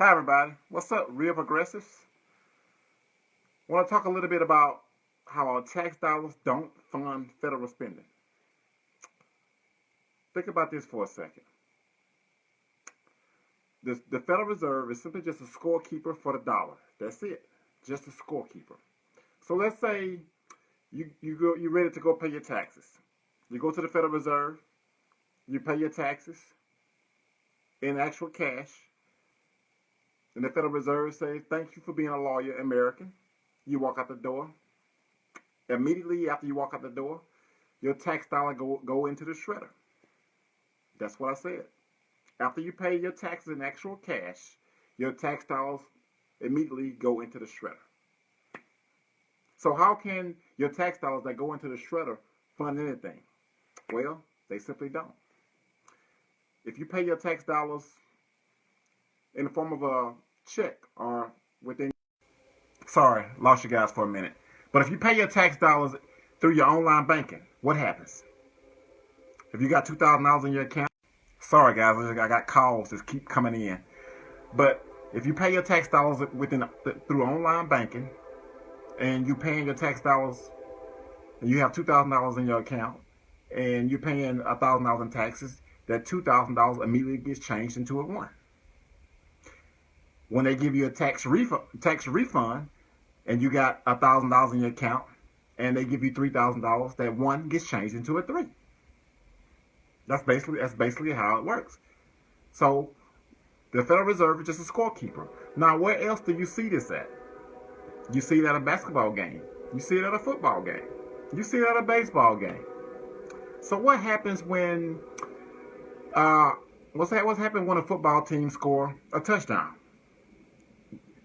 Hi everybody, what's up, Real Progressives? I want to talk a little bit about how our tax dollars don't fund federal spending. Think about this for a second. The Federal Reserve is simply just a scorekeeper for the dollar. That's it, just a scorekeeper. So let's say you're ready to go pay your taxes. You go to the Federal Reserve, you pay your taxes in actual cash, and the Federal Reserve says, "Thank you for being a lawyer, American." You walk out the door. Immediately after you walk out the door, your tax dollar go into the shredder. That's what I said. After you pay your taxes in actual cash, your tax dollars immediately go into the shredder. So how can your tax dollars that go into the shredder fund anything? Well, they simply don't. If you pay your tax dollars in the form of a check or within... Sorry, lost you guys for a minute. But if you pay your tax dollars through your online banking, what happens? If you got $2,000 in your account, sorry guys, I got calls that keep coming in. But if you pay your tax dollars through online banking, and you paying your tax dollars, and you have $2,000 in your account, and you're paying $1,000 in taxes, that $2,000 immediately gets changed into a 1. When they give you a tax refund, and you got $1,000 in your account, and they give you $3,000, that 1 gets changed into a 3. That's basically how it works. So the Federal Reserve is just a scorekeeper. Now, where else do you see this at? You see it at a basketball game. You see it at a football game. You see it at a baseball game. So what happens when what's happened when a football team score a touchdown?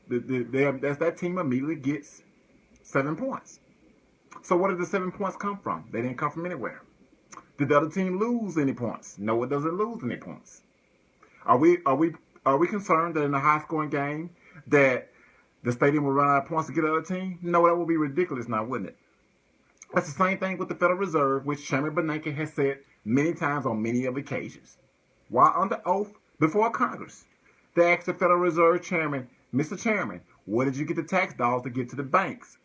That team immediately gets 7 points. So where did the 7 points come from? They didn't come from anywhere. Did the other team lose any points? No, it doesn't lose any points. Are we concerned that in a high scoring game that the stadium will run out of points to get the other team? No, that would be ridiculous now, wouldn't it? That's the same thing with the Federal Reserve, which Chairman Bernanke has said many times on many of occasions. While under oath before Congress, they asked the Federal Reserve Chairman, "Mr. Chairman, where did you get the tax dollars to get to the banks?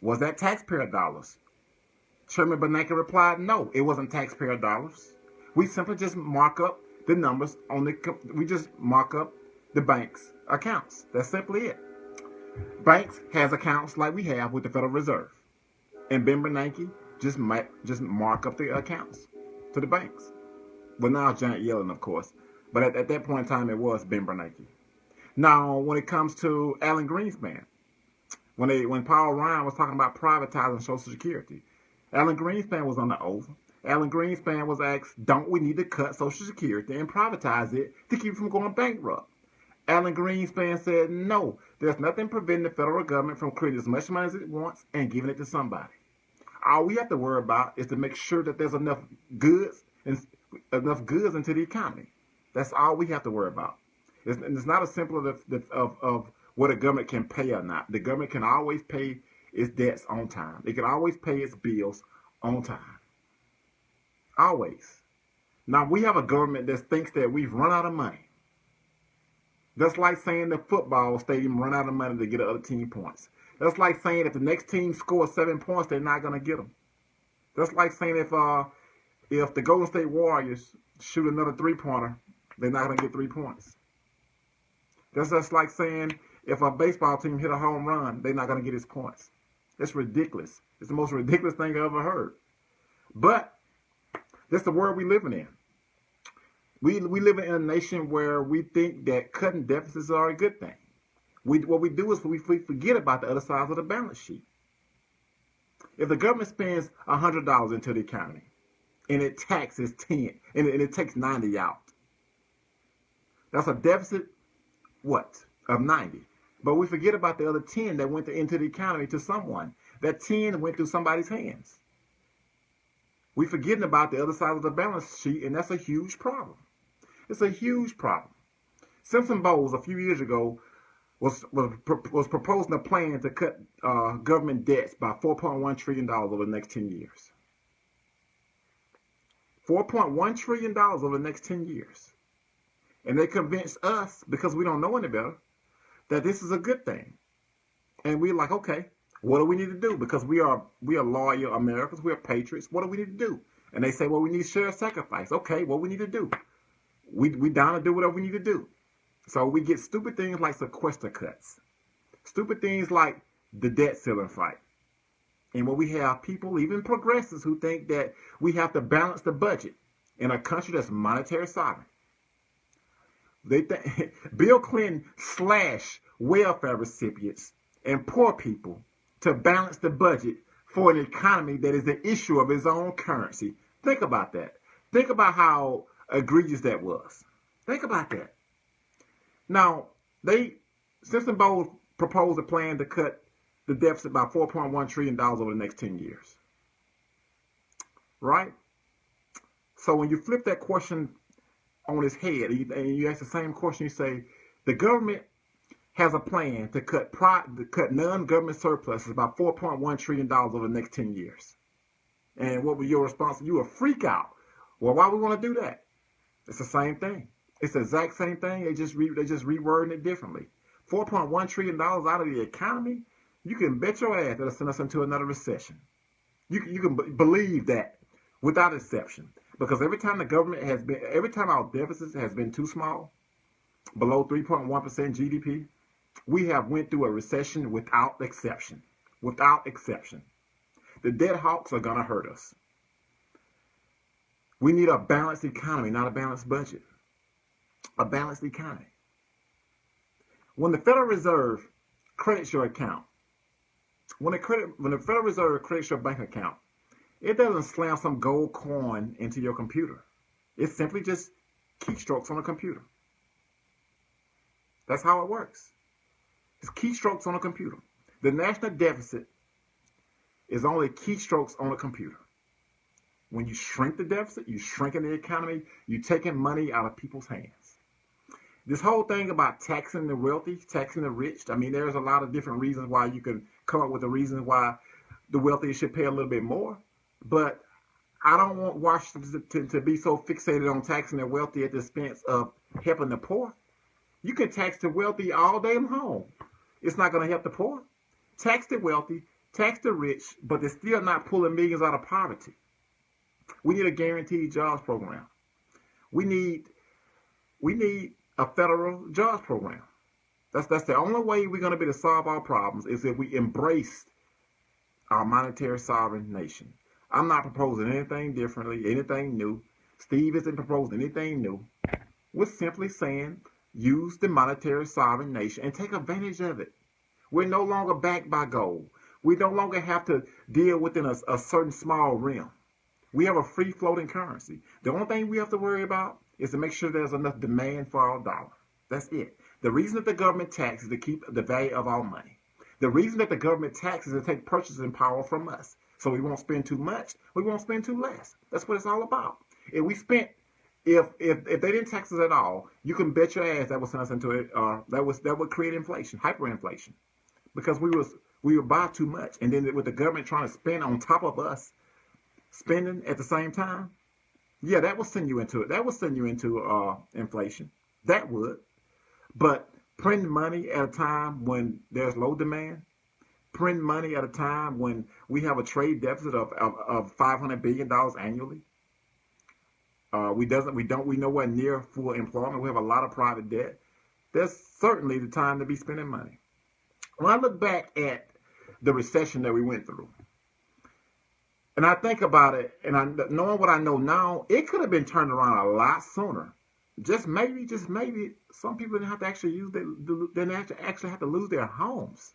Was that taxpayer dollars?" Chairman Bernanke replied, "No, it wasn't taxpayer dollars. We simply just mark up the numbers we just mark up the bank's accounts. That's simply it." Banks has accounts like we have with the Federal Reserve, and Ben Bernanke just mark up the accounts to the banks. Well, now it's Janet Yellen, of course, but at that point in time, it was Ben Bernanke. Now, when it comes to Alan Greenspan, when Paul Ryan was talking about privatizing Social Security, Alan Greenspan was on the oath. Alan Greenspan was asked, "Don't we need to cut Social Security and privatize it to keep it from going bankrupt?" Alan Greenspan said, "No, there's nothing preventing the federal government from creating as much money as it wants and giving it to somebody. All we have to worry about is to make sure that there's enough goods into the economy. That's all we have to worry about." It's not as simple of what a government can pay or not. The government can always pay its debts on time. It can always pay its bills on time. Always. Now, we have a government that thinks that we've run out of money. That's like saying the football stadium run out of money to get the other team points. That's like saying if the next team scores 7 points, they're not going to get them. That's like saying if the Golden State Warriors shoot another 3-pointer, they're not going to get 3 points. That's just like saying if a baseball team hit a home run, they're not going to get its points. It's ridiculous. It's the most ridiculous thing I ever heard. But that's the world we're living in. We live in a nation where we think that cutting deficits are a good thing. What we do is we forget about the other side of the balance sheet. If the government spends $100 into the economy and it taxes 10 and it takes 90 out, that's a deficit, of 90. But we forget about the other 10 that went into the economy to someone. That 10 went through somebody's hands. We're forgetting about the other side of the balance sheet, and that's a huge problem. It's a huge problem. Simpson Bowles, a few years ago, was proposing a plan to cut government debts by $4.1 trillion over the next 10 years. $4.1 trillion over the next 10 years. And they convince us, because we don't know any better, that this is a good thing. And we're like, okay, what do we need to do? Because we are loyal Americans, we are patriots. What do we need to do? And they say, well, we need shared sacrifice. Okay, what we need to do? We down to do whatever we need to do. So we get stupid things like sequester cuts, stupid things like the debt ceiling fight. And when we have people, even progressives, who think that we have to balance the budget in a country that's monetary sovereign. They think Bill Clinton slashed welfare recipients and poor people to balance the budget for an economy that is the issue of his own currency. Think about that. Think about how egregious that was. Think about that. Now, Simpson Bowles proposed a plan to cut the deficit by $4.1 trillion over the next 10 years. Right? So when you flip that question on its head and you ask the same question, you say, the government has a plan to cut non-government surpluses by $4.1 trillion over the next 10 years. And what was your response? You will freak out. Well, why would we want to do that? It's the same thing. It's the exact same thing. They just rewording it differently. $4.1 trillion out of the economy. You can bet your ass that'll send us into another recession. You can believe that without exception. Because every time our deficit has been too small, below 3.1% GDP, we have went through a recession without exception. Without exception. The debt hawks are going to hurt us. We need a balanced economy, not a balanced budget. A balanced economy. When the Federal Reserve credits your account, when the Federal Reserve credits your bank account, it doesn't slam some gold coin into your computer. It's simply just keystrokes on a computer. That's how it works. It's keystrokes on a computer. The national deficit is only keystrokes on a computer. When you shrink the deficit, you shrinking the economy, you're taking money out of people's hands. This whole thing about taxing the wealthy, taxing the rich, I mean, there's a lot of different reasons why you can come up with a reason why the wealthy should pay a little bit more. But I don't want Washington to be so fixated on taxing the wealthy at the expense of helping the poor. You can tax the wealthy all day long. It's not going to help the poor. Tax the wealthy, tax the rich, but they're still not pulling millions out of poverty. We need a guaranteed jobs program. We need a federal jobs program. That's the only way we're going to be able to solve our problems, is if we embrace our monetary sovereign nation. I'm not proposing anything differently, anything new. Steve isn't proposing anything new. We're simply saying use the monetary sovereign nation and take advantage of it. We're no longer backed by gold. We no longer have to deal within a certain small realm. We have a free floating currency. The only thing we have to worry about is to make sure there's enough demand for our dollar. That's it. The reason that the government taxes is to keep the value of our money. The reason that the government taxes is to take purchasing power from us. So we won't spend too much, we won't spend too less. That's what it's all about. If they didn't tax us at all, you can bet your ass that would send us into it. That would create inflation, hyperinflation, because we would buy too much, and then with the government trying to spend on top of us, spending at the same time, yeah, that will send you into it. That will send you into inflation. That would, but printing money at a time when there's low demand. Print money at a time when we have a trade deficit of $500 billion annually. We nowhere near full employment. We have a lot of private debt. That's certainly the time to be spending money. When I look back at the recession that we went through, and I think about it, and knowing what I know now, it could have been turned around a lot sooner. Just maybe, some people didn't have to actually actually have to lose their homes.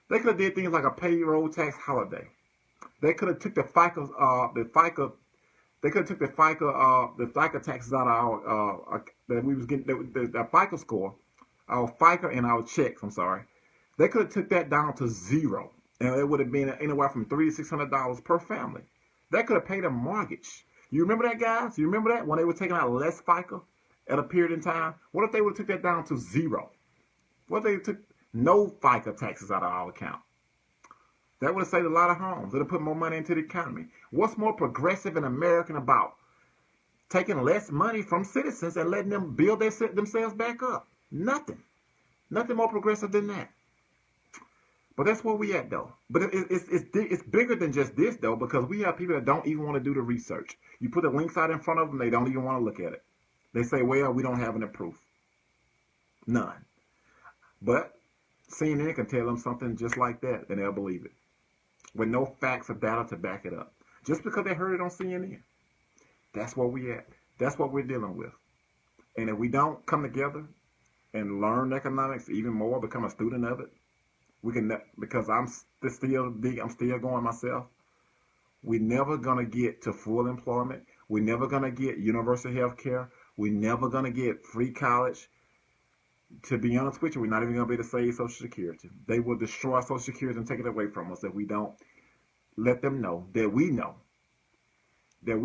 They could have did things like a payroll tax holiday. They could have took the FICA taxes out of our that we was getting the FICA score, our FICA and our checks. I'm sorry. They could have took that down to zero, and it would have been anywhere from $300 to $600 per family. That could have paid a mortgage. You remember that, guys? You remember that when they were taking out less FICA at a period in time? What if they would have took that down to zero? What if they took no FICA taxes out of our account? That would have saved a lot of homes. It would have put more money into the economy. What's more progressive and American about taking less money from citizens and letting them build themselves back up. Nothing. Nothing more progressive than that. But that's where we at, though. But it's bigger than just this, though, because we have people that don't even want to do the research. You put the links out in front of them, they don't even want to look at it. They say, well, we don't have any proof. None. But CNN can tell them something just like that, and they'll believe it. With no facts or data to back it up. Just because they heard it on CNN. That's where we at. That's what we're dealing with. And if we don't come together and learn economics even more, become a student of it, we can, because I'm still going myself. We're never gonna get to full employment. We're never gonna get universal health care. We're never gonna get free college. To be honest with you, we're not even gonna be able to save Social Security. They will destroy Social Security and take it away from us if we don't let them know that we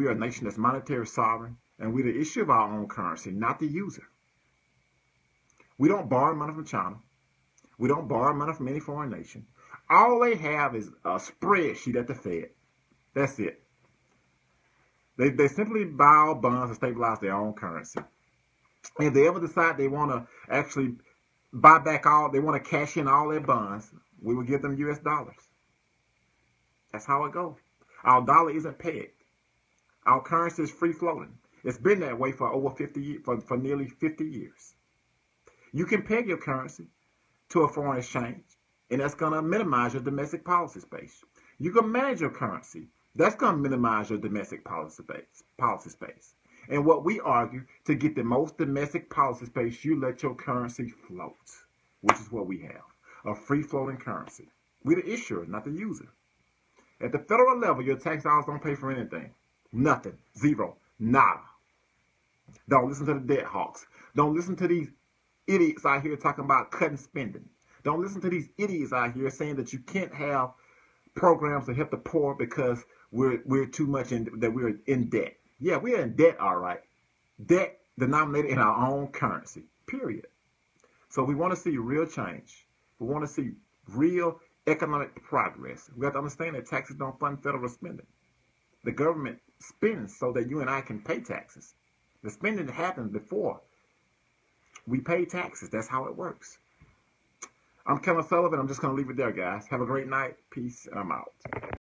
are a nation that's monetary sovereign, and we're the issue of our own currency, not the user. We don't borrow money from China. We don't borrow money from any foreign nation. All they have is a spreadsheet at the Fed. That's it. They simply buy bonds and stabilize their own currency. And if they ever decide they want to actually they want to cash in all their bonds, we will give them US dollars. That's how it goes. Our dollar isn't pegged. Our currency is free floating. It's been that way for over 50 years, for nearly 50 years. You can peg your currency to a foreign exchange, and that's going to minimize your domestic policy space. You can manage your currency. That's going to minimize your domestic policy space. And what we argue, to get the most domestic policy space, you let your currency float, which is what we have, a free-floating currency. We're the issuer, not the user. At the federal level, your tax dollars don't pay for anything. Nothing. Zero. Nada. Don't listen to the debt hawks. Don't listen to these idiots out here talking about cutting spending. Don't listen to these idiots out here saying that you can't have programs to help the poor because we're too much that we're in debt. Yeah, we're in debt, all right. Debt denominated in our own currency, period. So we want to see real change. We want to see real economic progress. We have to understand that taxes don't fund federal spending. The government spends so that you and I can pay taxes. The spending happens before we pay taxes. That's how it works. I'm Kevin Sullivan. I'm just going to leave it there, guys. Have a great night. Peace, and I'm out.